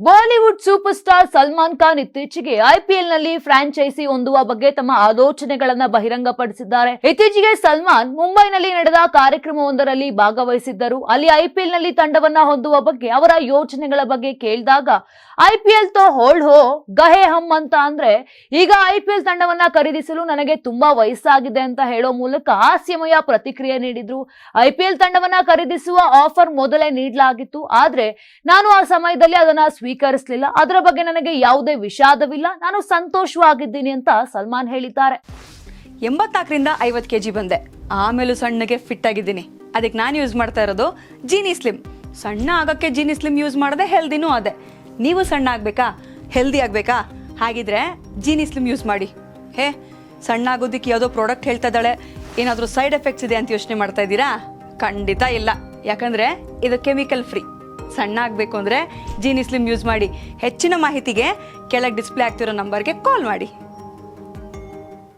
Bollywood super star Salman Khan ಇತ್ತೀಚೆಗೆ ಐಪಿಎಲ್ನಲ್ಲಿ franchise ಹೊಂದುವ ಬಗ್ಗೆ ತಮ್ಮ ಆಲೋಚನೆಗಳನ್ನ ಬಹಿರಂಗಪಡಿಸಿದ್ದಾರೆ. ಇತ್ತೀಚೆಗೆ ಸಲ್ಮಾನ್ ಮುಂಬೈನಲ್ಲಿ ನಡೆದ ಕಾರ್ಯಕ್ರಮವೊಂದರಲ್ಲಿ ಭಾಗವಹಿಸಿದ್ದರು. ಅಲ್ಲಿ ಐಪಿಎಲ್ನಲ್ಲಿ ತಂಡವನ್ನ ಹೊಂದುವ ಬಗ್ಗೆ ಅವರ ಯೋಚನೆಗಳ ಬಗ್ಗೆ ಕೇಳಿದಾಗ ಐಪಿಎಲ್ ತೋ ಹೋಲ್ಡ್ ಹೋ ಗಹೆ ಹಮ್ ಅಂತ ಅಂದ್ರೆ ಈಗ ಐಪಿಎಲ್ ತಂಡವನ್ನ ಖರೀದಿಸಲು ನನಗೆ ತುಂಬಾ ವಯಸ್ಸಾಗಿದೆ ಅಂತ ಹೇಳೋ ಮೂಲಕ ಹಾಸ್ಯಮಯ ಪ್ರತಿಕ್ರಿಯೆ ನೀಡಿದ್ರು. ಐಪಿಎಲ್ ತಂಡವನ್ನ ಖರೀದಿಸುವ ಆಫರ್ ಮೊದಲೇ ನೀಡಲಾಗಿತ್ತು, ಆದ್ರೆ ನಾನು ಆ ಸಮಯದಲ್ಲಿ ಅದನ್ನ ಸ್ವೀಕರಿಸಲಿಲ್ಲ. ಅದರ ಬಗ್ಗೆ ನನಗೆ ಯಾವುದೇ ವಿಷಾದವಿಲ್ಲ, ನಾನು ಸಂತೋಷವಾಗಿದ್ದೀನಿ ಅಂತ ಸಲ್ಮಾನ್ ಹೇಳಿದ್ದಾರೆ. 84ರಿಂದ 50 kg ಬಂದೆ, ಆಮೇಲೂ ಸಣ್ಣಗೆ ಫಿಟ್ ಆಗಿದ್ದೀನಿ. ಅದಕ್ಕೆ ನಾನು ಯೂಸ್ ಮಾಡ್ತಾ ಇರೋದು ಜೀನಿ ಸ್ಲಿಮ್. ಸಣ್ಣ ಆಗಕ್ಕೆ ಜೀನಿ ಸ್ಲಿಮ್ ಯೂಸ್ ಮಾಡದೆ ಹೆಲ್ದಿನೂ ಅದೇ. ನೀವು ಸಣ್ಣ ಆಗ್ಬೇಕಾ, ಹೆಲ್ದಿ ಆಗ್ಬೇಕಾ? ಹಾಗಿದ್ರೆ ಜೀನಿ ಸ್ಲಿಮ್ ಯೂಸ್ ಮಾಡಿ. ಸಣ್ಣ ಆಗೋದಕ್ಕೆ ಯಾವುದೋ ಪ್ರಾಡಕ್ಟ್ ಹೇಳ್ತಾ ಇದ್ದಾಳೆ, ಏನಾದರೂ ಸೈಡ್ ಎಫೆಕ್ಟ್ಸ್ ಇದೆ ಅಂತ ಯೋಚನೆ ಮಾಡ್ತಾ ಇದ್ದೀರಾ? ಖಂಡಿತ ಇಲ್ಲ, ಯಾಕಂದ್ರೆ ಇದು ಕೆಮಿಕಲ್ ಫ್ರೀ. ಸಣ್ಣ ಆಗಬೇಕು ಅಂದರೆ ಜೀನಿ ಸ್ಲಿಮ್ ಯೂಸ್ ಮಾಡಿ. ಹೆಚ್ಚಿನ ಮಾಹಿತಿಗೆ ಕೆಳಗೆ ಡಿಸ್ಪ್ಲೇ ಆಗ್ತಿರೋ ನಂಬರ್ಗೆ ಕಾಲ್ ಮಾಡಿ.